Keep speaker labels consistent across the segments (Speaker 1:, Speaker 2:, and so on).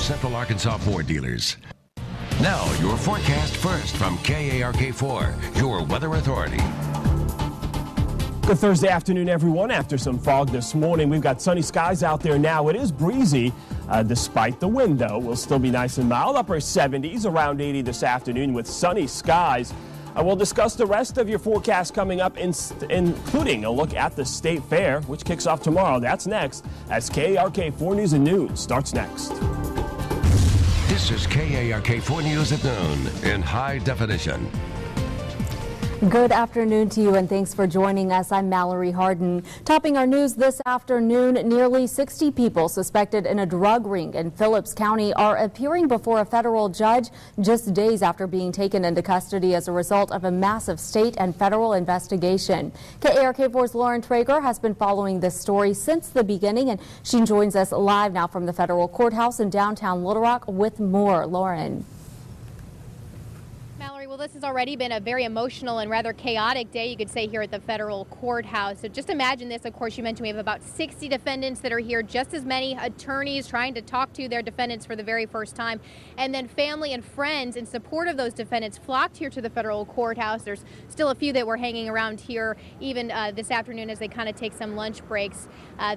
Speaker 1: Central Arkansas Ford dealers. Now, your forecast first from KARK4, your weather authority.
Speaker 2: Good Thursday afternoon, everyone. After some fog this morning, we've got sunny skies out there now. It is breezy despite the wind, though. We'll still be nice and mild, upper 70s, around 80 this afternoon with sunny skies. We'll discuss the rest of your forecast coming up, including a look at the State Fair, which kicks off tomorrow. That's next as KARK 4 News and Noon starts next.
Speaker 1: This is KARK 4 News at noon in high definition.
Speaker 3: Good afternoon to you, and thanks for joining us. I'm Mallory Harden. Topping our news this afternoon, nearly 60 people suspected in a drug ring in Phillips County are appearing before a federal judge just days after being taken into custody as a result of a massive state and federal investigation. KARK4's Lauren Traeger has been following this story since the beginning, and she joins us live now from the federal courthouse in downtown Little Rock with more. Lauren.
Speaker 4: Well, this has already been a very emotional and rather chaotic day, you could say, here at the federal courthouse. So just imagine this. Of course, you mentioned we have about 60 defendants that are here, just as many attorneys trying to talk to their defendants for the very first time. And then family and friends in support of those defendants flocked here to the federal courthouse. There's still a few that were hanging around here even this afternoon as they kind of take some lunch breaks.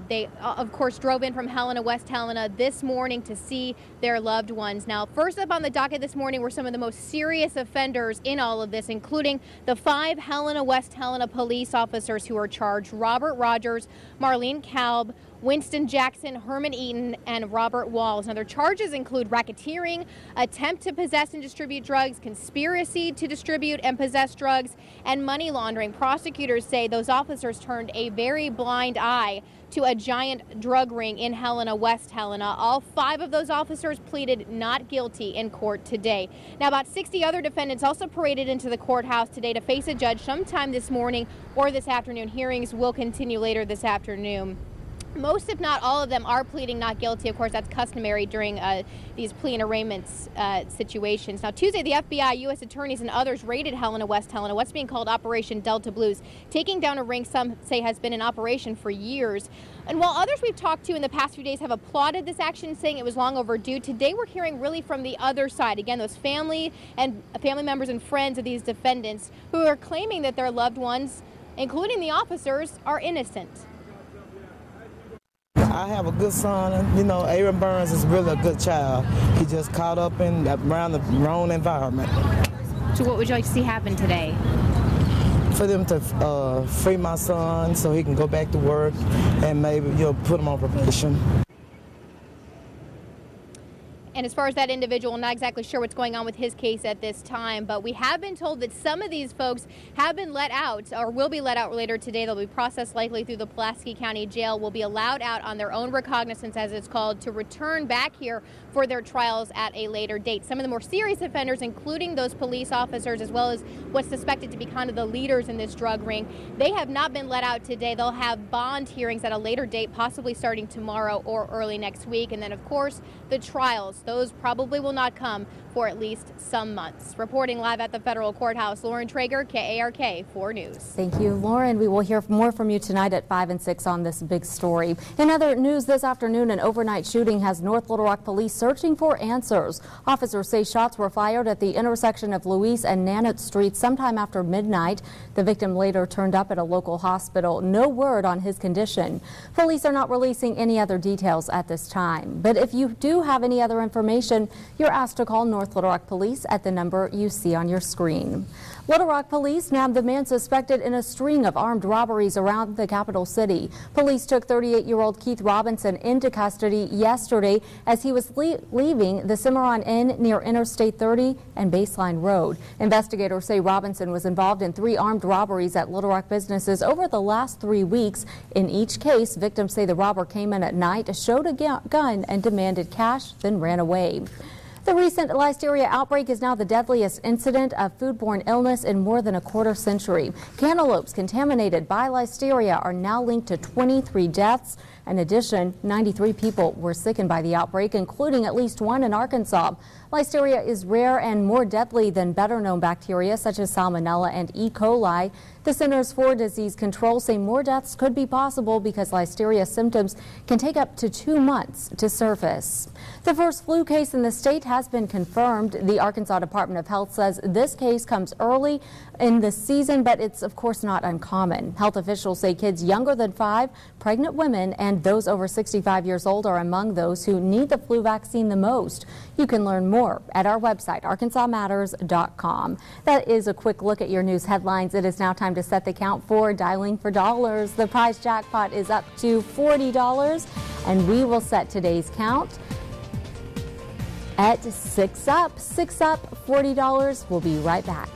Speaker 4: They, of course, drove in from Helena, West Helena this morning to see their loved ones. Now, first up on the docket this morning were some of the most serious offenders in all of this, including the 5 Helena, West Helena police officers who are charged: Robert Rogers, Marlene Kalb, Winston Jackson, Herman Eaton, and Robert Walls. Now, their charges include racketeering, attempt to possess and distribute drugs, conspiracy to distribute and possess drugs, and money laundering. Prosecutors say those officers turned a very blind eye to a giant drug ring in Helena, West Helena. All 5 of those officers pleaded not guilty in court today. Now, about 60 other defendants also paraded into the courthouse today to face a judge sometime this morning or this afternoon. Hearings will continue later this afternoon. Most, if not all of them, are pleading not guilty. Of course, that's customary during these plea and arraignments situations. Now, Tuesday, the FBI, U.S. attorneys, and others raided Helena, West Helena, what's being called Operation Delta Blues, taking down a ring some say has been in operation for years. And while others we've talked to in the past few days have applauded this action, saying it was long overdue, today we're hearing really from the other side. Again, those family members and friends of these defendants who are claiming that their loved ones, including the officers, are innocent.
Speaker 5: I have a good son, and you know, Aaron Burns is really a good child. He just caught up in around the wrong environment.
Speaker 4: So what would you like to see happen today?
Speaker 5: For them to free my son so he can go back to work and maybe put him on probation.
Speaker 4: And as far as that individual, not exactly sure what's going on with his case at this time, but we have been told that some of these folks have been let out or will be let out later today. They'll be processed likely through the Pulaski County Jail, will be allowed out on their own recognizance, as it's called, to return back here for their trials at a later date. Some of the more serious offenders, including those police officers, as well as what's suspected to be kind of the leaders in this drug ring, they have not been let out today. They'll have bond hearings at a later date, possibly starting tomorrow or early next week. And then, of course, the trials. Those probably will not come for at least some months. Reporting live at the federal courthouse, Lauren Traeger, KARK 4 News.
Speaker 3: Thank you, Lauren. We will hear more from you tonight at 5 and 6 on this big story. In other news this afternoon, an overnight shooting has North Little Rock police searching for answers. Officers say shots were fired at the intersection of Louise and Nanette Street sometime after midnight. The victim later turned up at a local hospital. No word on his condition. Police are not releasing any other details at this time. But if you do have any other information, you're asked to call North Little Rock Police at the number you see on your screen. Little Rock police nabbed the man suspected in a string of armed robberies around the capital city. Police took 38-year-old Keith Robinson into custody yesterday as he was leaving the Cimarron Inn near Interstate 30 and Baseline Road. Investigators say Robinson was involved in 3 armed robberies at Little Rock businesses over the last 3 weeks. In each case, victims say the robber came in at night, showed a gun, and demanded cash, then ran away. The recent listeria outbreak is now the deadliest incident of foodborne illness in more than a quarter century. Cantaloupes contaminated by listeria are now linked to 23 deaths. In addition, 93 people were sickened by the outbreak, including at least one in Arkansas. Listeria is rare and more deadly than better-known bacteria such as Salmonella and E. coli. The Centers for Disease Control say more deaths could be possible because Listeria symptoms can take up to 2 months to surface. The first flu case in the state has been confirmed. The Arkansas Department of Health says this case comes early in the season, but it's of course not uncommon. Health officials say kids younger than 5, pregnant women, and those over 65 years old are among those who need the flu vaccine the most. You can learn more at our website, arkansasmatters.com. That is a quick look at your news headlines. It is now time to set the count for Dialing for Dollars. The prize jackpot is up to $40, and we will set today's count at 6 up, $40. We'll be right back.